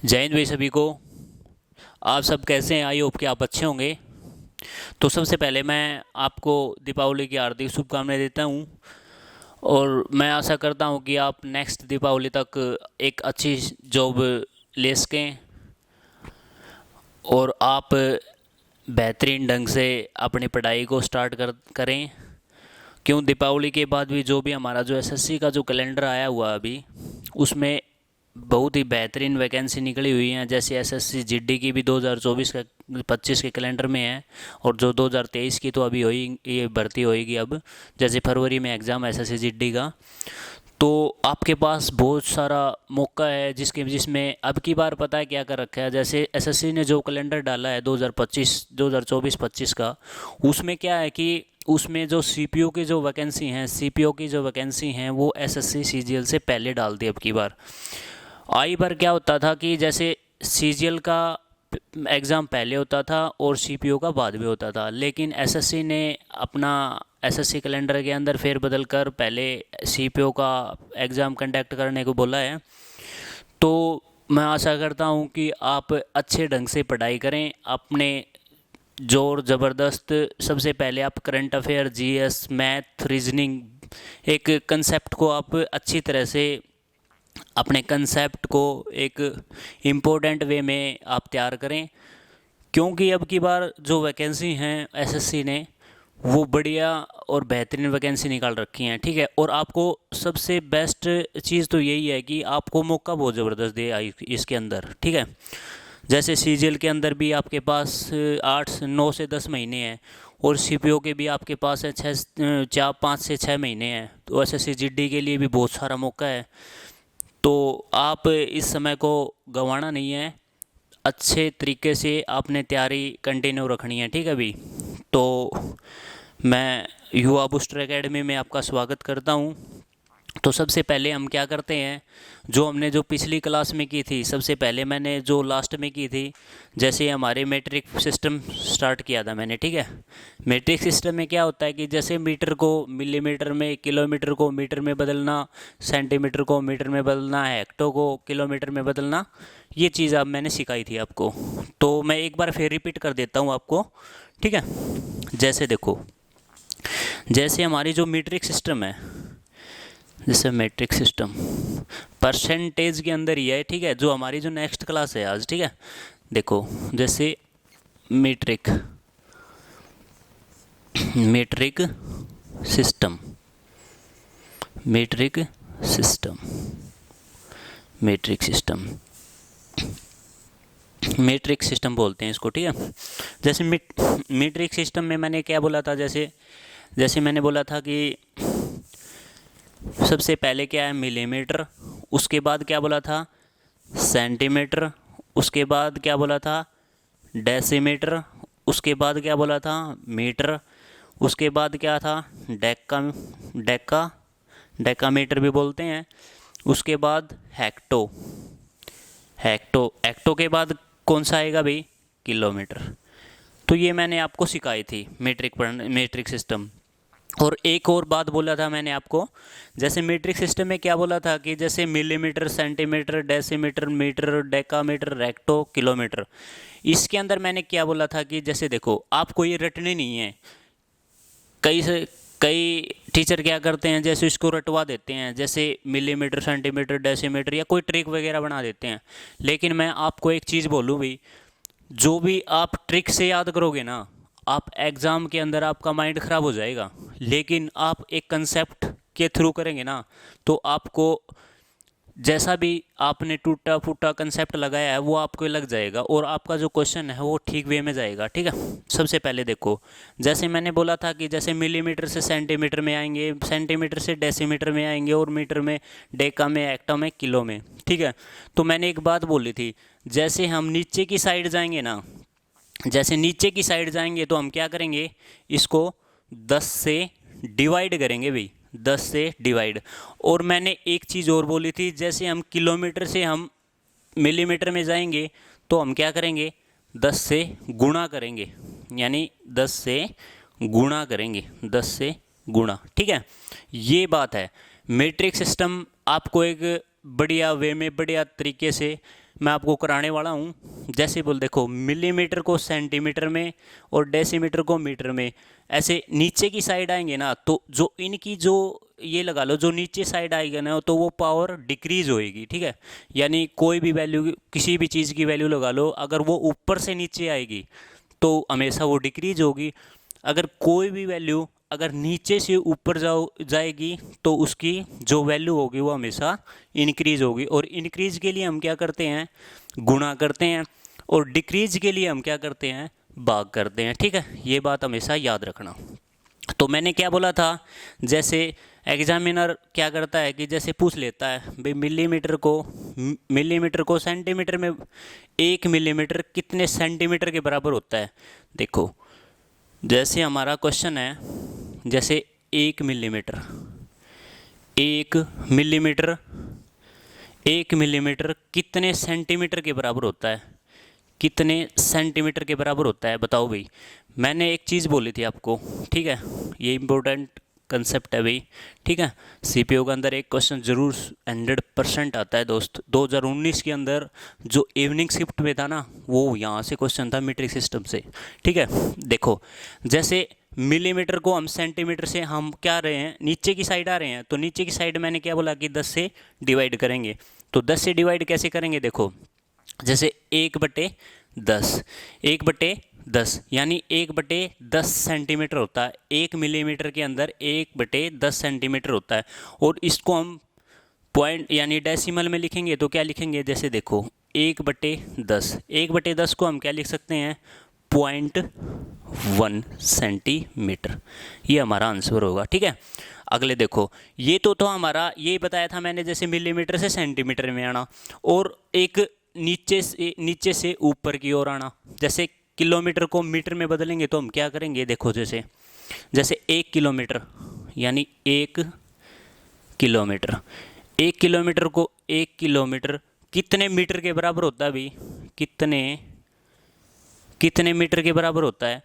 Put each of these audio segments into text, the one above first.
जय हिंद भाई सभी को। आप सब कैसे हैं? आई होप कि आप अच्छे होंगे। तो सबसे पहले मैं आपको दीपावली की हार्दिक शुभकामनाएं देता हूं और मैं आशा करता हूं कि आप नेक्स्ट दीपावली तक एक अच्छी जॉब ले सकें और आप बेहतरीन ढंग से अपनी पढ़ाई को स्टार्ट करें। क्यों, दीपावली के बाद भी जो भी हमारा जो एसएससी का जो कैलेंडर आया हुआ अभी, उसमें बहुत ही बेहतरीन वैकेंसी निकली हुई हैं। जैसे एसएससी जीडी की भी 2024 का 25 के कैलेंडर में है, और जो 2023 की तो अभी हुई, ये भर्ती होएगी अब, जैसे फरवरी में एग्ज़ाम है एसएससी जीडी का। तो आपके पास बहुत सारा मौका है जिसमें अब की बार पता है क्या कर रखा है। जैसे एसएससी ने जो कैलेंडर डाला है 2024-25 का, उसमें क्या है कि उसमें जो सीपीओ की जो वैकेंसी हैं वो एसएससी सीजीएल से पहले डाल दी अब की बार। आई बार क्या होता था कि जैसे सीजीएल का एग्ज़ाम पहले होता था और सीपीओ का बाद में होता था, लेकिन एसएससी ने अपना एसएससी कैलेंडर के अंदर फेरबदल कर पहले सीपीओ का एग्ज़ाम कंडक्ट करने को बोला है। तो मैं आशा करता हूँ कि आप अच्छे ढंग से पढ़ाई करें, अपने जोर ज़बरदस्त। सबसे पहले आप current affair, GS, math, reasoning, एक कंसेप्ट को आप अच्छी तरह से, अपने कंसेप्ट को एक इम्पोर्टेंट वे में आप तैयार करें। क्योंकि अब की बार जो वैकेंसी हैं एसएससी ने, वो बढ़िया और बेहतरीन वैकेंसी निकाल रखी हैं, ठीक है। और आपको सबसे बेस्ट चीज़ तो यही है कि आपको मौका बहुत ज़बरदस्त दिया है इसके अंदर, ठीक है। जैसे सीजीएल के अंदर भी आपके पास 8 9 से 10 महीने हैं, और सीपीओ के भी आपके पास है 5 से 6 महीने हैं। तो एसएससी जीडी के लिए भी बहुत सारा मौका है। तो आप इस समय को गंवाना नहीं है, अच्छे तरीके से आपने तैयारी कंटिन्यू रखनी है, ठीक है अभी। तो मैं युवा बूस्टर एकेडमी में आपका स्वागत करता हूं। तो सबसे पहले हम क्या करते हैं, जो हमने जो पिछली क्लास में की थी, सबसे पहले मैंने जो लास्ट में की थी, जैसे हमारे मैट्रिक सिस्टम स्टार्ट किया था मैंने, ठीक है। मैट्रिक सिस्टम में क्या होता है कि जैसे मीटर को मिलीमीटर में, किलोमीटर को मीटर में बदलना, सेंटीमीटर को मीटर में बदलना, हेक्टो को किलोमीटर में बदलना, ये चीज़ अब मैंने सिखाई थी आपको। तो मैं एक बार फिर रिपीट कर देता हूँ आपको, ठीक है। जैसे देखो, जैसे हमारी जो मीट्रिक सिस्टम है, जैसे मैट्रिक सिस्टम परसेंटेज के अंदर ही है, ठीक है, जो हमारी जो नेक्स्ट क्लास है आज, ठीक है। देखो, जैसे metric metric system metric system metric system metric system बोलते हैं इसको, ठीक है। जैसे मीट्रिक सिस्टम में मैंने क्या बोला था, जैसे जैसे मैंने बोला था कि सबसे पहले क्या है, मिलीमीटर, उसके बाद क्या बोला था, सेंटीमीटर, उसके बाद क्या बोला था, डेसीमीटर, उसके बाद क्या बोला था, मीटर, उसके बाद क्या था, डेका डेका डेकामीटर भी बोलते हैं, उसके बाद हेक्टो हेक्टो हेक्टो के बाद कौन सा आएगा भाई, किलोमीटर। तो ये मैंने आपको सिखाई थी मीट्रिक सिस्टम। और एक और बात बोला था मैंने आपको, जैसे मीट्रिक सिस्टम में क्या बोला था कि जैसे millimetre, centimetre, decimetre, metre, decametre, रेक्टो, किलोमीटर, इसके अंदर मैंने क्या बोला था कि जैसे देखो, आपको ये रटने नहीं है। कई टीचर क्या करते हैं, जैसे इसको रटवा देते हैं, जैसे मिलीमीटर, सेंटीमीटर, डेसीमीटर, या कोई ट्रिक वगैरह बना देते हैं। लेकिन मैं आपको एक चीज़ बोलूँ भाई, जो भी आप ट्रिक से याद करोगे ना, आप एग्ज़ाम के अंदर आपका माइंड ख़राब हो जाएगा। लेकिन आप एक कंसेप्ट के थ्रू करेंगे ना, तो आपको जैसा भी आपने टूटा फूटा कंसेप्ट लगाया है वो आपको लग जाएगा, और आपका जो क्वेश्चन है वो ठीक वे में जाएगा, ठीक है। सबसे पहले देखो, जैसे मैंने बोला था कि जैसे मिलीमीटर से सेंटीमीटर में आएंगे, सेंटीमीटर से डेसीमीटर में आएंगे, और मीटर में, डेका में, एक्टा में, किलो में, ठीक है। तो मैंने एक बात बोली थी, जैसे हम नीचे की साइड जाएंगे ना, जैसे नीचे की साइड जाएंगे तो हम क्या करेंगे, इसको 10 से डिवाइड करेंगे भाई, 10 से डिवाइड। और मैंने एक चीज़ और बोली थी, जैसे हम किलोमीटर से हम मिलीमीटर में जाएंगे तो हम क्या करेंगे, 10 से गुणा करेंगे, यानी 10 से गुणा करेंगे, 10 से गुणा, ठीक है। ये बात है। मैट्रिक सिस्टम आपको एक बढ़िया वे में, बढ़िया तरीके से मैं आपको कराने वाला हूँ। जैसे बोल देखो, मिलीमीटर को सेंटीमीटर में और डेसीमीटर को मीटर में, ऐसे नीचे की साइड आएंगे ना, तो जो इनकी जो ये लगा लो, जो नीचे साइड आएगी ना, तो वो पावर डिक्रीज होएगी, ठीक है। यानी कोई भी वैल्यू, किसी भी चीज़ की वैल्यू लगा लो, अगर वो ऊपर से नीचे आएगी तो हमेशा वो डिक्रीज होगी। अगर कोई भी वैल्यू अगर नीचे से ऊपर जाएगी तो उसकी जो वैल्यू होगी वो हमेशा इंक्रीज होगी। और इंक्रीज के लिए हम क्या करते हैं, गुणा करते हैं, और डिक्रीज के लिए हम क्या करते हैं, भाग करते हैं, ठीक है। ये बात हमेशा याद रखना। तो मैंने क्या बोला था, जैसे एग्जामिनर क्या करता है कि जैसे पूछ लेता है भाई मिलीमीटर को सेंटीमीटर में, 1 मिलीमीटर कितने सेंटीमीटर के बराबर होता है। देखो जैसे हमारा क्वेश्चन है, जैसे 1 मिलीमीटर, 1 मिलीमीटर, 1 मिलीमीटर कितने सेंटीमीटर के बराबर होता है, कितने सेंटीमीटर के बराबर होता है, बताओ भाई। मैंने एक चीज़ बोली थी आपको, ठीक है, ये इंपॉर्टेंट कंसेप्ट है भाई, ठीक है। सीपीओ के अंदर एक क्वेश्चन जरूर 100% आता है दोस्त। 2019 के अंदर जो इवनिंग शिफ्ट में था ना, वो यहाँ से क्वेश्चन था मीट्रिक सिस्टम से, ठीक है। देखो जैसे मिलीमीटर को हम सेंटीमीटर से हम क्या रहे हैं, नीचे की साइड आ रहे हैं, तो नीचे की साइड मैंने क्या बोला कि 10 से डिवाइड करेंगे। तो 10 से डिवाइड कैसे करेंगे, देखो जैसे 1/10, 1/10 यानी 1/10 सेंटीमीटर होता है। 1 मिलीमीटर के अंदर 1/10 सेंटीमीटर होता है। और इसको हम पॉइंट यानी डेसिमल में लिखेंगे तो क्या लिखेंगे, जैसे देखो 1/10, 1/10 को हम क्या लिख सकते हैं, 0.1 सेंटीमीटर। ये हमारा आंसर होगा, ठीक है। अगले देखो, ये तो हमारा ये बताया था मैंने, जैसे मिलीमीटर से सेंटीमीटर में आना, और एक नीचे से ऊपर की ओर आना। जैसे किलोमीटर को मीटर में बदलेंगे तो हम क्या करेंगे, देखो जैसे 1 किलोमीटर यानी 1 किलोमीटर, 1 किलोमीटर को 1 किलोमीटर कितने मीटर के बराबर होता है भाई, कितने मीटर के बराबर होता है,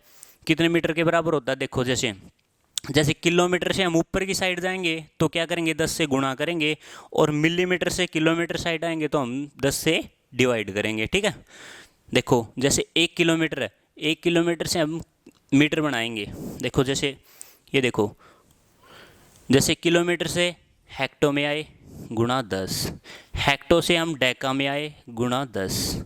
कितने मीटर के बराबर होता है। देखो जैसे किलोमीटर से हम ऊपर की साइड जाएंगे तो क्या करेंगे, 10 से गुणा करेंगे, और मिलीमीटर से किलोमीटर साइड आएंगे तो हम 10 से डिवाइड करेंगे, ठीक है। देखो जैसे 1 किलोमीटर है, 1 किलोमीटर से हम मीटर बनाएंगे। देखो जैसे ये देखो, जैसे किलोमीटर से हेक्टो में आए गुणा 10, हेक्टो से हम डेका में आए गुणा 10,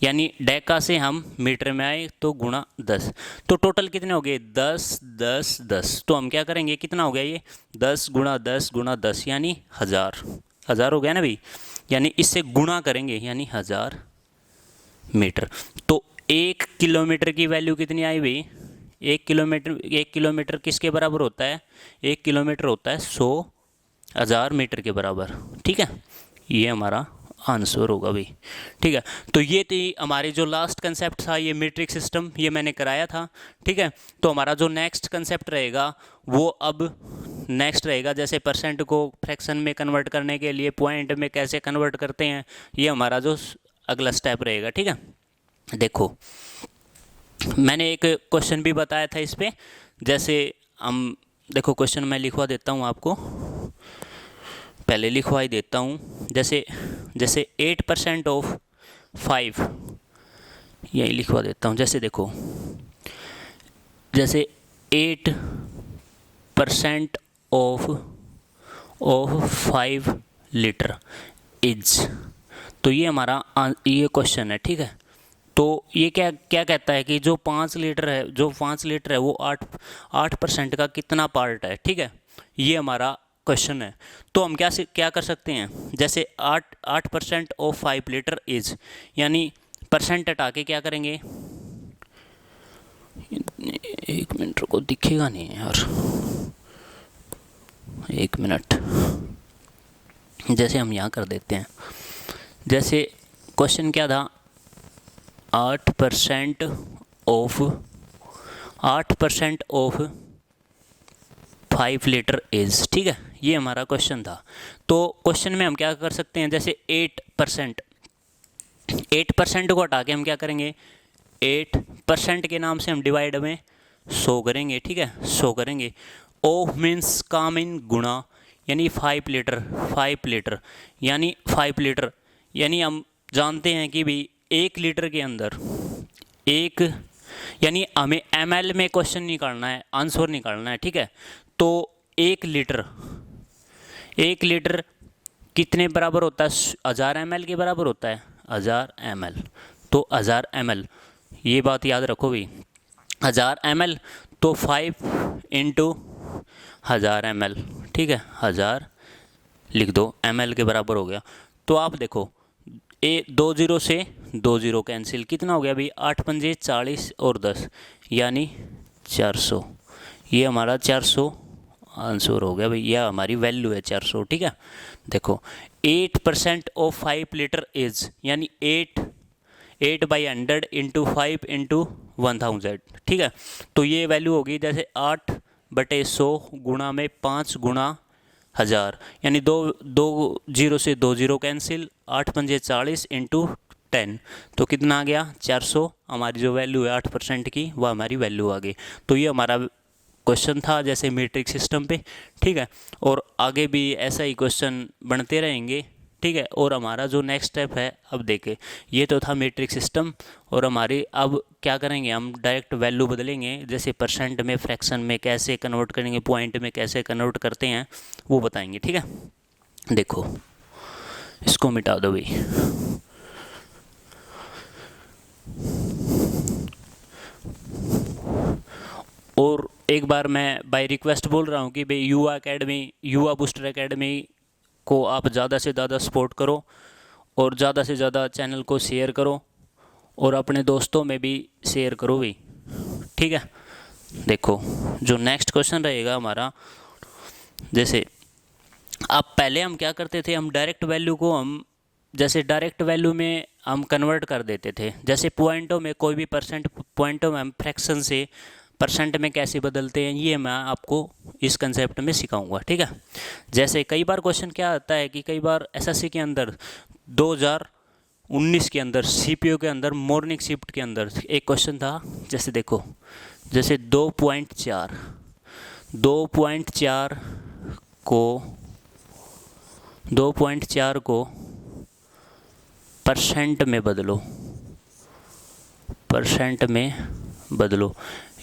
यानी डेका से हम मीटर में आए तो गुणा 10। तो टोटल कितने हो गए, 10 10 10। तो हम क्या करेंगे, कितना हो गया ये, 10 गुणा 10 गुणा 10 यानी 1000 हो गया ना भाई। यानी इससे गुणा करेंगे यानी 1000 मीटर। तो 1 किलोमीटर की वैल्यू कितनी आई भाई, 1 किलोमीटर किसके बराबर होता है, 1 किलोमीटर होता है 100,000 मीटर के बराबर, ठीक है। ये हमारा आंसर होगा भाई, ठीक है। तो ये थी हमारी जो लास्ट कंसेप्ट था, ये मीट्रिक सिस्टम, ये मैंने कराया था, ठीक है। तो हमारा जो नेक्स्ट कंसेप्ट रहेगा वो अब नेक्स्ट रहेगा, जैसे परसेंट को फ्रैक्शन में कन्वर्ट करने के लिए पॉइंट में कैसे कन्वर्ट करते हैं, ये हमारा जो अगला स्टेप रहेगा, ठीक है। देखो मैंने एक क्वेश्चन भी बताया था इस पर, जैसे हम देखो क्वेश्चन मैं लिखवा देता हूँ आपको, पहले लिखवा ही देता हूँ। जैसे 8% ऑफ 5, यही लिखवा देता हूँ। जैसे देखो, जैसे 8% ऑफ 5 लीटर इज, तो ये हमारा ये क्वेश्चन है, ठीक है। तो ये क्या क्या कहता है कि जो 5 लीटर है वो 8% का कितना पार्ट है, ठीक है। ये हमारा क्वेश्चन है। तो हम क्या कर सकते हैं, जैसे 8% ऑफ 5 लीटर इज, यानी परसेंट हटा के क्या करेंगे, 1 मिनट को दिखेगा नहीं यार, 1 मिनट, जैसे हम यहाँ कर देते हैं। जैसे क्वेश्चन क्या था, 8% ऑफ 5 लीटर इज, ठीक है। ये हमारा क्वेश्चन था। तो क्वेश्चन में हम क्या कर सकते हैं, जैसे 8% को हटा के हम क्या करेंगे, 8% के नाम से हम डिवाइड में 100 करेंगे, ठीक है, 100 करेंगे। ओ मीन्स काम इन गुणा, यानी 5 लीटर यानी 5 लीटर, यानी हम जानते हैं कि भी 1 लीटर के अंदर एक, यानी हमें ml में क्वेश्चन निकालना है, आंसर निकालना है, ठीक है। तो 1 लीटर कितने बराबर होता है? 1000 ml के बराबर होता है, 1000 ml। तो 1000 ml, ये बात याद रखो भी, 1000 ml तो 5 इंटू 1000 ml, ठीक है, 1000 लिख दो, ml के बराबर हो गया। तो आप देखो, 20 से 20 कैंसिल, कितना हो गया भाई? 8 पंजे 40 और 10 यानी 400। ये हमारा 400 आंसर हो गया भाई, यह हमारी वैल्यू है 400, ठीक है। देखो 8% ऑफ 5 लीटर इज, यानी 8/100 इंटू 5 इंटू 1000, ठीक है। तो ये वैल्यू होगी जैसे 8/100 गुणा में 5 गुणा 1000, यानी 20 से 20 कैंसिल, 8 पंजे 40 इंटू 10, तो कितना आ गया? 400। हमारी जो वैल्यू है 8% की, वह हमारी वैल्यू आ गई। तो ये हमारा क्वेश्चन था जैसे मीट्रिक सिस्टम पे, ठीक है। और आगे भी ऐसा ही क्वेश्चन बनते रहेंगे, ठीक है। और हमारा जो नेक्स्ट स्टेप है, अब देखें, ये तो था मीट्रिक सिस्टम, और हमारी अब क्या करेंगे, हम डायरेक्ट वैल्यू बदलेंगे, जैसे परसेंट में, फ्रैक्शन में कैसे कन्वर्ट करेंगे, पॉइंट में कैसे कन्वर्ट करते हैं, वो बताएंगे, ठीक है। देखो इसको मिटा दो भाई। और एक बार मैं बाय रिक्वेस्ट बोल रहा हूँ कि भाई युवा बूस्टर एकेडमी को आप ज़्यादा से ज़्यादा सपोर्ट करो, और ज़्यादा से ज़्यादा चैनल को शेयर करो, और अपने दोस्तों में भी शेयर करो भी, ठीक है। देखो जो नेक्स्ट क्वेश्चन रहेगा हमारा, जैसे अब पहले हम क्या करते थे, हम डायरेक्ट वैल्यू को हम जैसे डायरेक्ट वैल्यू में हम कन्वर्ट कर देते थे, जैसे पॉइंटों में, कोई भी परसेंट पॉइंटों में हम फ्रैक्शन से परसेंट में कैसे बदलते हैं, ये मैं आपको इस कंसेप्ट में सिखाऊंगा, ठीक है। जैसे कई बार क्वेश्चन क्या आता है कि कई बार एसएससी के अंदर 2019 के अंदर सीपीओ के अंदर मॉर्निंग शिफ्ट के अंदर एक क्वेश्चन था, जैसे देखो, जैसे 2.4 को परसेंट में बदलो,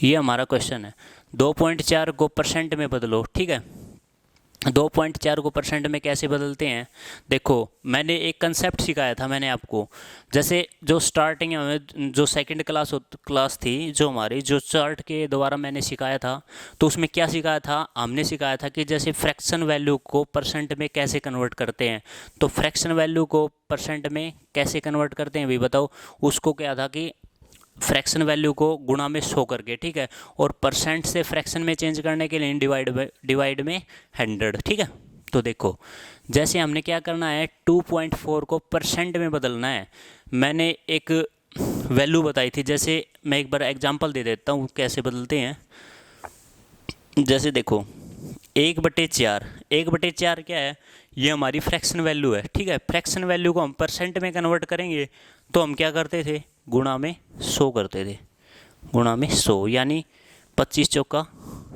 ये हमारा क्वेश्चन है। 2.4 को परसेंट में बदलो, ठीक है। 2.4 को परसेंट में कैसे बदलते हैं? देखो मैंने एक कंसेप्ट सिखाया था मैंने आपको, जैसे जो स्टार्टिंग में जो सेकंड क्लास थी, जो हमारी जो चार्ट के द्वारा मैंने सिखाया था, तो उसमें क्या सिखाया था? हमने सिखाया था कि जैसे फ्रैक्शन वैल्यू को परसेंट में कैसे कन्वर्ट करते हैं। तो फ्रैक्शन वैल्यू को परसेंट में कैसे कन्वर्ट करते हैं भी बताओ। उसको क्या था कि फ्रैक्शन वैल्यू को गुणा में 100 करके, ठीक है, और परसेंट से फ्रैक्शन में चेंज करने के लिए डिवाइड में 100, ठीक है। तो देखो जैसे हमने क्या करना है, 2.4 को परसेंट में बदलना है। मैंने एक वैल्यू बताई थी, जैसे मैं एक बार एग्जांपल दे देता हूँ कैसे बदलते हैं। जैसे देखो 1/4 क्या है? ये हमारी फ्रैक्शन वैल्यू है, ठीक है। फ्रैक्शन वैल्यू को हम परसेंट में कन्वर्ट करेंगे तो हम क्या करते थे? गुणा में 100 करते थे, गुणा में 100, यानी 25 चौका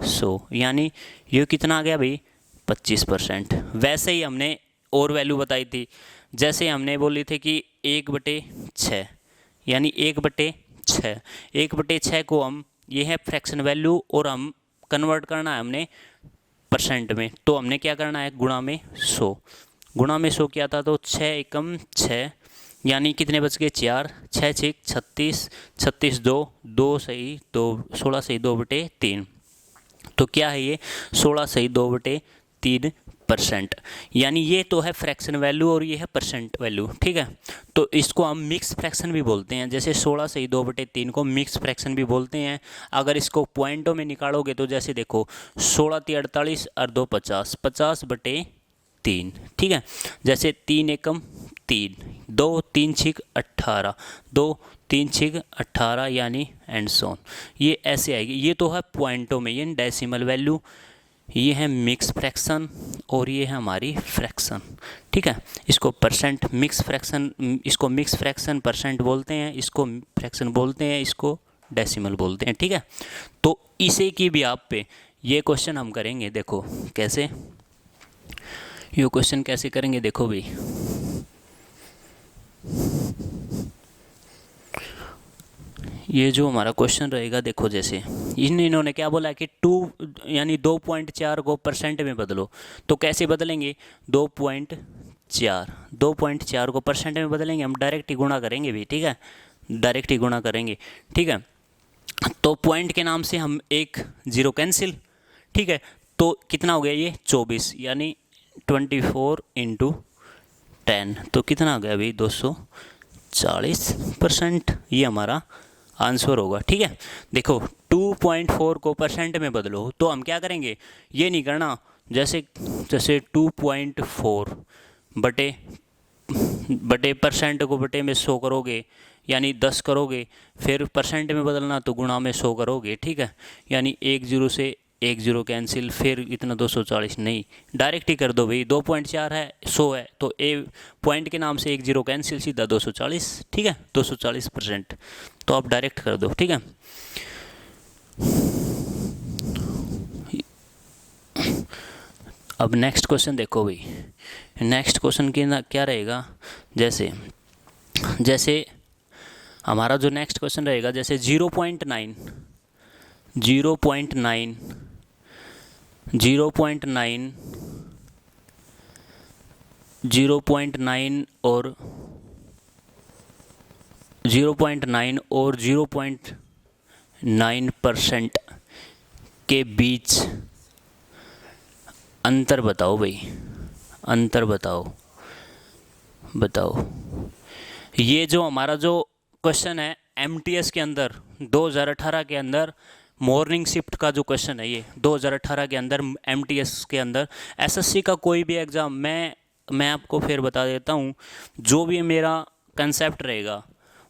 100, यानी ये कितना आ गया भाई? 25%। वैसे ही हमने और वैल्यू बताई थी, जैसे हमने बोली थी कि 1/6, यानी 1/6 को हम, ये है फ्रैक्शन वैल्यू, और हम कन्वर्ट करना है हमने परसेंट में, तो हमने क्या करना है? गुणा में 100, गुणा में 100 किया था, तो 6 एकम 6, यानी कितने बच गए? 4, 6 6 36, 36 2 सही 2, 16 सही 2/3, तो क्या है ये? 16 सही 2/3%, यानी ये तो है फ्रैक्शन वैल्यू और ये है परसेंट वैल्यू, ठीक है। तो इसको हम मिक्स फ्रैक्शन भी बोलते हैं, जैसे 16 सही 2/3 को मिक्स फ्रैक्शन भी बोलते हैं। अगर इसको पॉइंटों में निकालोगे तो जैसे देखो 16 × 48 और 2 50, 50/3, ठीक है। जैसे 3 एकम 3, 2 3 6 18, 2 3 6 18, यानी एंड सोन, ये ऐसे आएगी। ये तो है पॉइंटों में, ये डेसिमल वैल्यू, ये है मिक्स फ्रैक्शन, और ये है हमारी फ्रैक्शन, ठीक है। इसको परसेंट मिक्स फ्रैक्शन, इसको मिक्स फ्रैक्शन परसेंट बोलते हैं, इसको फ्रैक्शन बोलते हैं, इसको डेसिमल बोलते हैं, ठीक है। तो इसे की भी आप पे ये क्वेश्चन हम करेंगे। देखो कैसे ये क्वेश्चन कैसे करेंगे, देखो भाई। ये जो हमारा क्वेश्चन रहेगा, देखो जैसे इन्होंने क्या बोला कि 2 यानी 2.4 को परसेंट में बदलो। तो कैसे बदलेंगे? 2.4 को परसेंट में बदलेंगे, हम डायरेक्ट ही गुणा करेंगे भी, ठीक है, डायरेक्ट ही गुणा करेंगे, ठीक है। तो पॉइंट के नाम से हम एक जीरो कैंसिल, ठीक है। तो कितना हो गया ये? 24, यानी 24 इंटू 10, तो कितना आ गया अभी? 240%। ये हमारा आंसर होगा, ठीक है। देखो 2.4 को परसेंट में बदलो, तो हम क्या करेंगे? ये नहीं करना जैसे जैसे 2.4 बटे बटे परसेंट को बटे में 100 करोगे, यानी 10 करोगे, फिर परसेंट में बदलना तो गुणा में 100 करोगे, ठीक है। यानी एक जीरो से एक जीरो कैंसिल, फिर इतना 240 नहीं, डायरेक्ट ही कर दो भाई। 2.4 है, 100 है, तो ए पॉइंट के नाम से एक जीरो कैंसिल, सीधा 240, ठीक है, 240%। तो आप डायरेक्ट कर दो, ठीक है। अब नेक्स्ट क्वेश्चन देखो भाई। नेक्स्ट क्वेश्चन की ना क्या रहेगा, जैसे जैसे हमारा जो नेक्स्ट क्वेश्चन रहेगा, जैसे 0.9 0.9 0.9 0.9 और 0.9% के बीच अंतर बताओ भाई, अंतर बताओ। ये जो हमारा जो क्वेश्चन है एमटीएस के अंदर 2018 के अंदर मॉर्निंग शिफ्ट का जो क्वेश्चन है, ये 2018 के अंदर एमटीएस के अंदर एसएससी का कोई भी एग्ज़ाम, मैं आपको फिर बता देता हूँ, जो भी मेरा कंसेप्ट रहेगा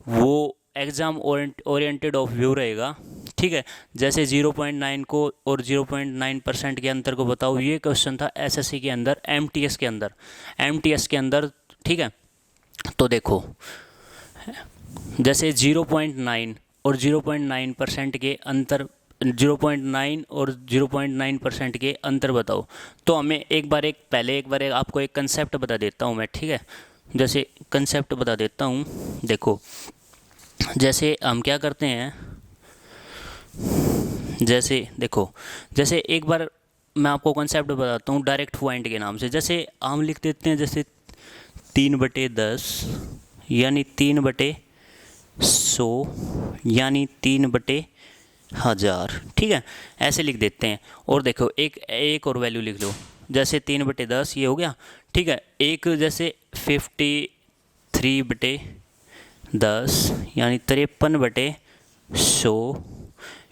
वो एग्ज़ाम ओरिएंटेड ऑफ व्यू रहेगा, ठीक है। जैसे 0.9 को और 0.9% के अंतर को बताओ, ये क्वेश्चन था एसएससी के अंदर एमटीएस के अंदर, ठीक है। तो देखो जैसे 0.9 और 0.9% के अंतर, 0.9 और 0.9% के अंतर बताओ। तो हमें एक बार आपको एक कंसेप्ट बता देता हूँ मैं, ठीक है। जैसे कंसेप्ट बता देता हूँ, देखो जैसे हम क्या करते हैं, जैसे देखो जैसे एक बार मैं आपको कंसेप्ट बताता हूँ डायरेक्ट पॉइंट के नाम से। जैसे हम लिख देते हैं जैसे 3/10 यानी 3/100 यानी 3/1000, ठीक है, ऐसे लिख देते हैं। और देखो एक और वैल्यू लिख लो, जैसे 3/10 ये हो गया, ठीक है। एक जैसे 53/10 यानी 53/100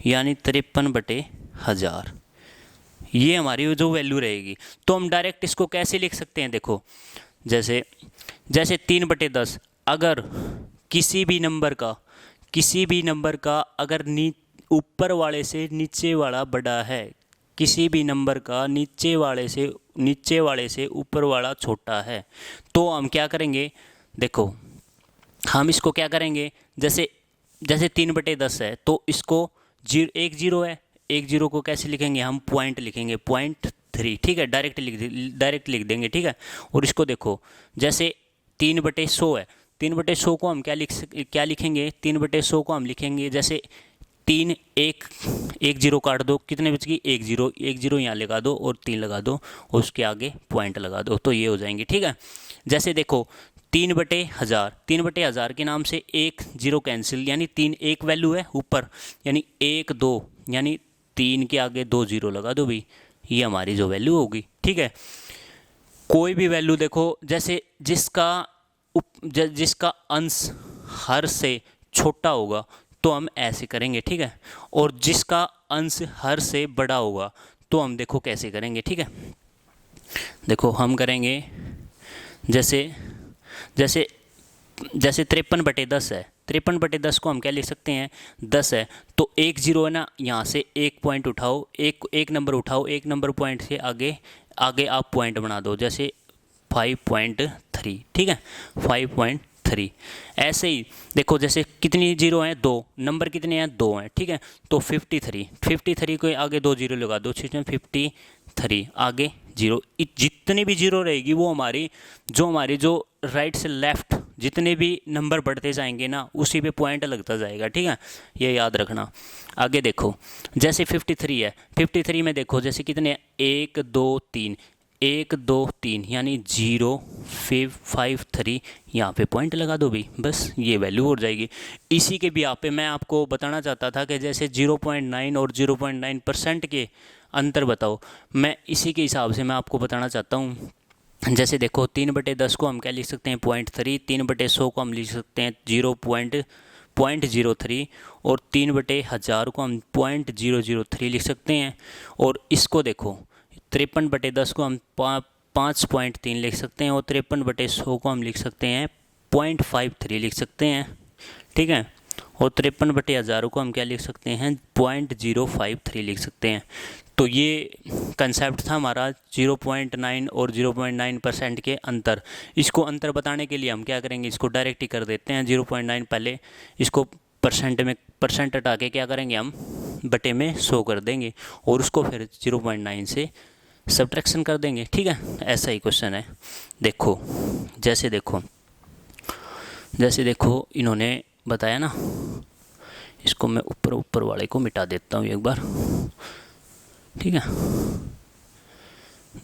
यानी 53/1000, ये हमारी जो वैल्यू रहेगी। तो हम डायरेक्ट इसको कैसे लिख सकते हैं? देखो जैसे 3/10, अगर किसी भी नंबर का अगर ऊपर वाले से नीचे वाला बड़ा है, किसी भी नंबर का नीचे वाले से ऊपर वाला छोटा है, तो हम क्या करेंगे? देखो हम इसको क्या करेंगे, जैसे 3/10 है, तो इसको एक जीरो है, एक जीरो को कैसे लिखेंगे? हम पॉइंट लिखेंगे, 0.3, ठीक है, डायरेक्ट लिख देंगे, ठीक है। और इसको देखो जैसे 3/100 है, 3/100 को हम क्या लिखेंगे? 3/100 को हम लिखेंगे जैसे 3, एक जीरो काट दो, कितने बच गई? एक जीरो यहाँ लगा दो और 3 लगा दो और उसके आगे पॉइंट लगा दो, तो ये हो जाएंगे, ठीक है। जैसे देखो 3/1000 के नाम से एक जीरो कैंसिल, यानी 3 एक वैल्यू है ऊपर, यानी 1 2, यानी 3 के आगे 2 जीरो लगा दो भी, ये हमारी जो वैल्यू होगी, ठीक है। कोई भी वैल्यू देखो, जैसे जिसका अंश हर से छोटा होगा तो हम ऐसे करेंगे, ठीक है। और जिसका अंश हर से बड़ा होगा तो हम देखो कैसे करेंगे, ठीक है। देखो हम करेंगे जैसे 53/10 है, 53/10 को हम क्या लिख सकते हैं? 10 है, तो एक जीरो है ना, यहाँ से एक पॉइंट उठाओ, एक नंबर उठाओ, एक नंबर पॉइंट से आगे आप पॉइंट बना दो, जैसे 5.3, ठीक है, 5.3। ऐसे ही देखो जैसे कितनी जीरो हैं? 2 नंबर कितने हैं? 2 हैं, ठीक है। तो 53 को आगे 2 जीरो लगा दो, 53 आगे जीरो, जितनी भी जीरो रहेगी वो हमारी जो राइट से लेफ्ट जितने भी नंबर बढ़ते जाएंगे ना उसी पे पॉइंट लगता जाएगा, ठीक है, ये याद रखना। आगे देखो, जैसे 53 है, 53 में देखो जैसे कितने, 1 2 3, 1 2 3 यानी 0 5 3, यहाँ पे पॉइंट लगा दो भाई, बस ये वैल्यू हो जाएगी। इसी के भी यहाँ पे मैं आपको बताना चाहता था कि जैसे 0.9 और 0.9% के अंतर बताओ, मैं इसी के हिसाब से मैं आपको बताना चाहता हूँ। जैसे देखो 3/10 को हम क्या लिख सकते हैं 0.3, 3/100 को हम लिख सकते हैं 0.03 और 3/1000 को हम 0.003 लिख सकते हैं। और इसको देखो 53/10 को हम 5.3 लिख सकते हैं और 53/100 को हम लिख सकते हैं 0.53 लिख सकते हैं, ठीक है। और 53/1000 को हम क्या लिख सकते हैं 0.053 लिख सकते हैं। तो ये कंसेप्ट था हमारा 0.9 और 0.9% के अंतर। इसको अंतर बताने के लिए हम क्या करेंगे, इसको डायरेक्ट ही कर देते हैं 0.9 पहले, इसको परसेंट हटा के क्या करेंगे हम बटे में 100 कर देंगे और उसको फिर 0.9 से सब्ट्रैक्शन कर देंगे, ठीक है। ऐसा ही क्वेश्चन है। देखो जैसे देखो इन्होंने बताया ना, इसको मैं ऊपर वाले को मिटा देता हूँ एक बार, ठीक है।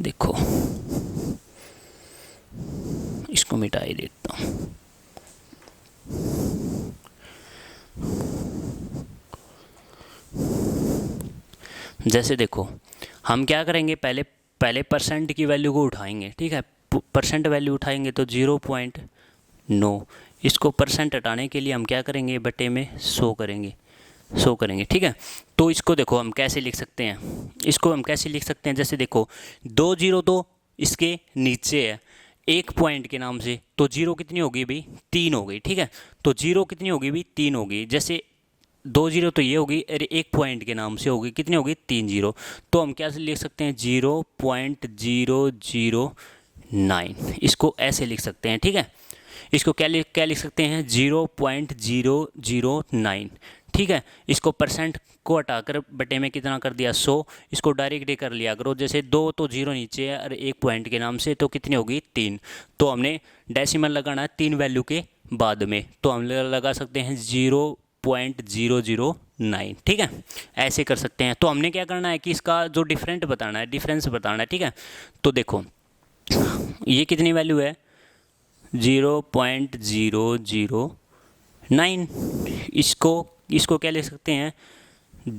देखो इसको मिटा ही देता हूँ। जैसे देखो हम क्या करेंगे, पहले परसेंट की वैल्यू को उठाएंगे, ठीक है। परसेंट वैल्यू उठाएंगे तो 0.9, इसको परसेंट हटाने के लिए हम क्या करेंगे बटे में 100 करेंगे, ठीक है। तो इसको देखो हम कैसे लिख सकते हैं, जैसे देखो 2 0 तो इसके नीचे है एक पॉइंट के नाम से, तो 0 कितनी होगी भाई 3 हो गई, ठीक है। तो 0 कितनी होगी भाई 3 होगी, जैसे 2 0 तो ये होगी, अरे एक पॉइंट के नाम से होगी, कितनी होगी 3 0। तो हम क्या लिख सकते हैं 0.009, इसको ऐसे लिख सकते हैं, ठीक है। इसको क्या लिख सकते हैं 0.009, ठीक है। इसको परसेंट को हटाकर बटे में कितना कर दिया 100, इसको डायरेक्ट कर लिया करो, जैसे 2 तो 0 नीचे है और एक पॉइंट के नाम से, तो कितनी होगी 3। तो हमने डेसिमल लगाना है 3 वैल्यू के बाद में, तो हम लगा सकते हैं 0.009, ठीक है। ऐसे कर सकते हैं। तो हमने क्या करना है कि इसका जो डिफरेंस बताना है, ठीक है। तो देखो ये कितनी वैल्यू है 0.009, इसको क्या ले सकते हैं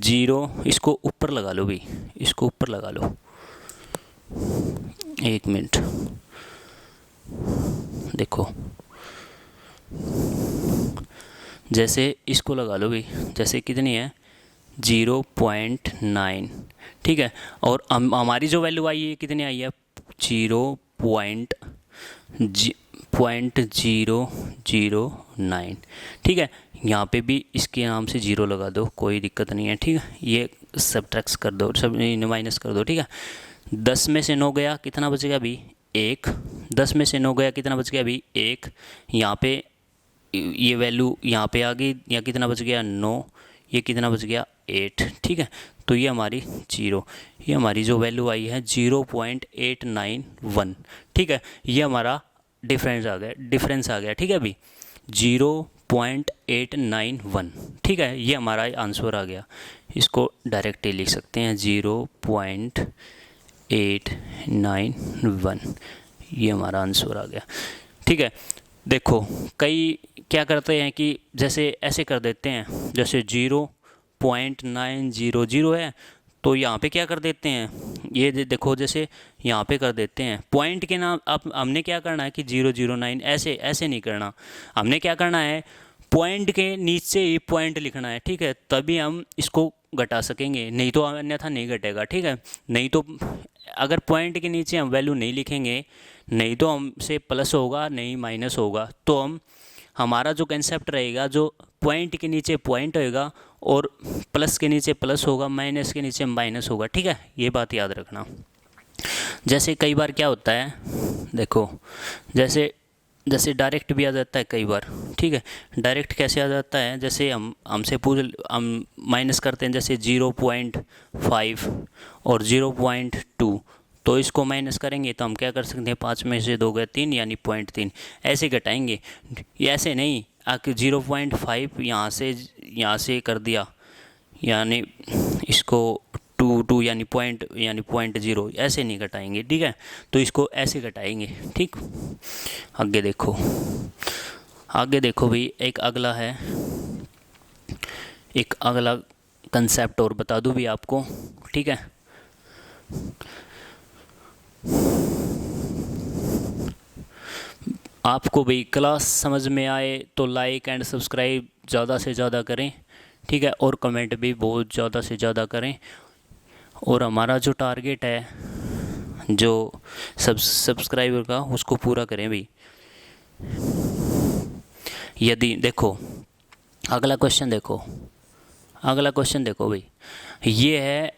0, इसको ऊपर लगा लो भाई, इसको ऊपर लगा लो, एक मिनट। देखो जैसे इसको लगा लो भाई, जैसे कितनी है 0.9, ठीक है। और हमारी जो वैल्यू आई है कितनी आई है 0.009, ठीक है। यहाँ पे भी इसके नाम से 0 लगा दो, कोई दिक्कत नहीं है, ठीक है। ये सब्ट्रैक्ट कर दो, सब माइनस कर दो, ठीक है। 10 में से 9 गया, कितना बच गया अभी 1, 10 में से 9 गया, कितना बच गया अभी 1। यहाँ पे ये वैल्यू यहाँ पे आ गई, या कितना बच गया 9, ये कितना बच गया 8, ठीक है। तो ये हमारी 0, ये हमारी जो वैल्यू आई है 0.891, ठीक है। ये हमारा डिफरेंस आ गया, ठीक है। अभी 0.891, ठीक है। ये हमारा आंसर आ गया, इसको डायरेक्ट ही लिख सकते हैं 0.891, ये हमारा आंसर आ गया, ठीक है। देखो कई क्या करते हैं कि जैसे ऐसे कर देते हैं, जैसे 0.900 है, तो यहाँ पे क्या कर देते हैं, ये देखो जैसे यहाँ पे कर देते हैं पॉइंट के नाम। अब हमने क्या करना है कि 009 ऐसे नहीं करना, हमने क्या करना है पॉइंट के नीचे ही पॉइंट लिखना है, ठीक है। तभी हम इसको घटा सकेंगे, नहीं तो अन्यथा नहीं घटेगा, ठीक है। नहीं तो अगर पॉइंट के नीचे हम वैल्यू नहीं लिखेंगे, नहीं तो हमसे प्लस होगा नहीं माइनस होगा। तो हमारा जो कंसेप्ट रहेगा, जो पॉइंट के नीचे पॉइंट होएगा और प्लस के नीचे प्लस होगा, माइनस के नीचे माइनस होगा, ठीक है। ये बात याद रखना। जैसे कई बार क्या होता है, देखो जैसे डायरेक्ट भी आ जाता है कई बार, ठीक है। डायरेक्ट कैसे आ जाता है, जैसे हम माइनस करते हैं, जैसे 0.5 और 0.2, तो इसको माइनस करेंगे तो हम क्या कर सकते हैं, 5 में से 2 गए 3 यानी 0.3, ऐसे घटाएंगे। ये ऐसे नहीं आके 0.5 यहाँ से कर दिया, यानी इसको 2 यानी 0.0, ऐसे नहीं घटाएंगे, ठीक है। तो इसको ऐसे घटाएंगे, ठीक। आगे देखो भाई, एक अगला कंसेप्ट और बता दूं भी आपको, ठीक है। आपको भाई क्लास समझ में आए तो लाइक एंड सब्सक्राइब ज़्यादा से ज़्यादा करें, ठीक है, और कमेंट भी बहुत ज़्यादा से ज़्यादा करें। और हमारा जो टारगेट है जो सब्सक्राइबर का, उसको पूरा करें भाई। यदि देखो अगला क्वेश्चन देखो भाई, ये है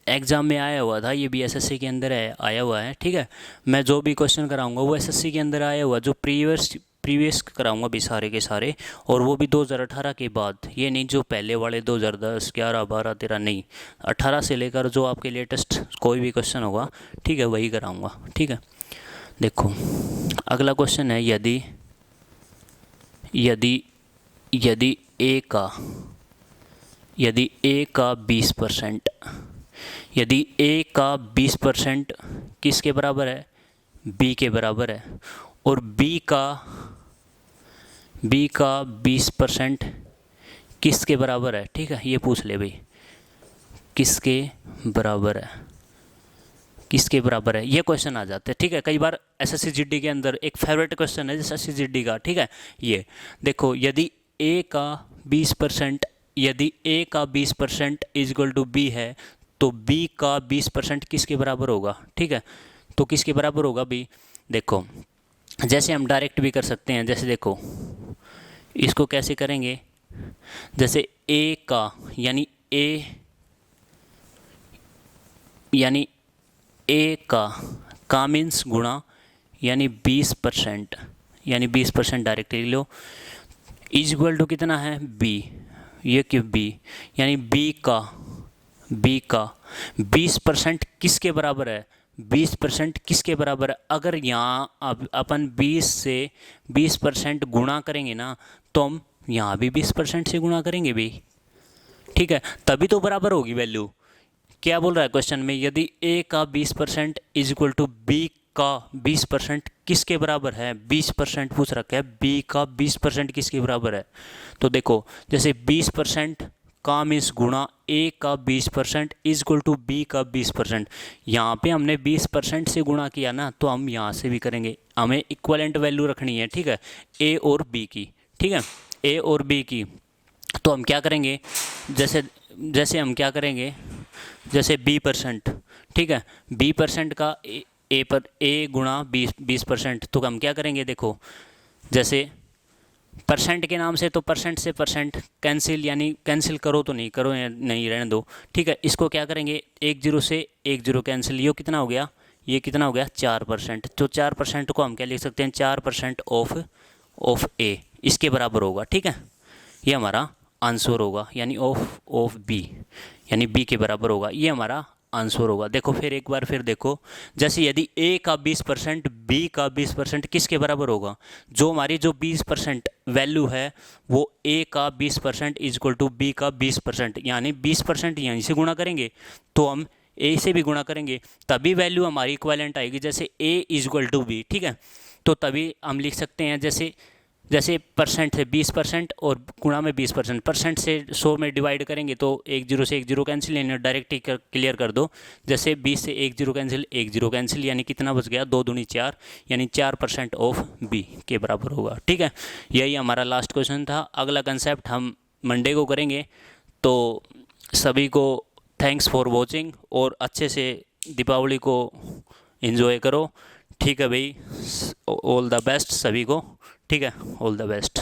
एग्ज़ाम में आया हुआ था, ये भी एसएससी के अंदर आया हुआ है, ठीक है। मैं जो भी क्वेश्चन कराऊंगा वो एसएससी के अंदर आया हुआ, जो प्रीवियस कराऊंगा भी सारे के सारे, और वो भी 2018 के बाद, ये नहीं जो पहले वाले 2010, 11, 12, 13 नहीं, 18 से लेकर जो आपके लेटेस्ट कोई भी क्वेश्चन होगा, ठीक है, वही कराऊंगा, ठीक है। देखो अगला क्वेश्चन है, यदि ए का 20%, यदि ए का 20% किसके बराबर है, बी के बराबर है, और बी का 20% किसके बराबर है, ठीक है, ये पूछ ले भाई, किसके बराबर है, ये क्वेश्चन आ जाते हैं, ठीक है। कई बार एसएससी जीडी के अंदर एक फेवरेट क्वेश्चन है एसएससी जीडी का, ठीक है। ये देखो, यदि ए का 20% इज इक्वल टू बी है, तो बी का 20% किसके बराबर होगा, ठीक है। तो किसके बराबर होगा बी, देखो जैसे हम डायरेक्ट भी कर सकते हैं, जैसे देखो इसको कैसे करेंगे, जैसे ए का यानी ए का मीन्स गुणा, यानी 20%, डायरेक्ट ले लो, इज इक्वल टू कितना है बी, ये क्यों बी, यानी बी का 20% किसके बराबर है, 20% किसके बराबर है। अगर यहाँ अब अपन 20 से 20% गुणा करेंगे ना, तो हम यहाँ भी 20% से गुणा करेंगे भी, ठीक है, तभी तो बराबर होगी वैल्यू। क्या बोल रहा है क्वेश्चन में, यदि ए का 20% इज इक्वल टू बी का 20% किसके बराबर है, 20% पूछ रखा है, बी का 20% किसके बराबर है। तो देखो जैसे 20% का मीन्स गुणा ए का 20% इज इक्वल टू बी का 20%, यहाँ पे हमने 20% से गुणा किया ना, तो हम यहाँ से भी करेंगे, हमें इक्वलेंट वैल्यू रखनी है, ठीक है, ए और बी की, ठीक है, ए और बी की। तो हम क्या करेंगे, जैसे हम क्या करेंगे, जैसे 20%, ठीक है, 20% का ए गुणा 20%, तो हम क्या करेंगे, देखो जैसे परसेंट के नाम से, तो परसेंट से परसेंट कैंसिल, यानी कैंसिल करो तो नहीं करो, नहीं रहने दो, ठीक है। इसको क्या करेंगे, 1 0 से 1 0 कैंसिल, ये कितना हो गया, 4%। तो 4% को हम क्या लिख सकते हैं, 4% ऑफ ए, इसके बराबर होगा, ठीक है। ये हमारा आंसर होगा, यानी ऑफ बी, यानी बी के बराबर होगा, ये हमारा आंसर होगा। देखो फिर एक बार फिर देखो, जैसे यदि ए का 20% बी का 20% किसके बराबर होगा, जो हमारी जो 20% वैल्यू है वो ए का 20% इज इक्वल टू बी का 20%, यानी 20% यहीं से गुणा करेंगे, तो हम ए से भी गुणा करेंगे, तभी वैल्यू हमारी इक्विवेलेंट आएगी, जैसे ए इज इक्वल टू बी, ठीक है। तो तभी हम लिख सकते हैं, जैसे परसेंट से 20% और गुणा में 20%, परसेंट से 100 में डिवाइड करेंगे तो 1 0 से 1 0 कैंसिल, यानी डायरेक्ट ही क्लियर कर दो, जैसे 20 से 1 0 कैंसिल, 1 0 कैंसिल, यानी कितना बच गया, 2 दूनी 4, यानी 4% ऑफ बी के बराबर होगा, ठीक है। यही हमारा लास्ट क्वेश्चन था। अगला कंसेप्ट हम मंडे को करेंगे। तो सभी को थैंक्स फॉर वॉचिंग, और अच्छे से दीपावली को एंजॉय करो, ठीक है भाई, ऑल द बेस्ट सभी को, ठीक है, ऑल द बेस्ट।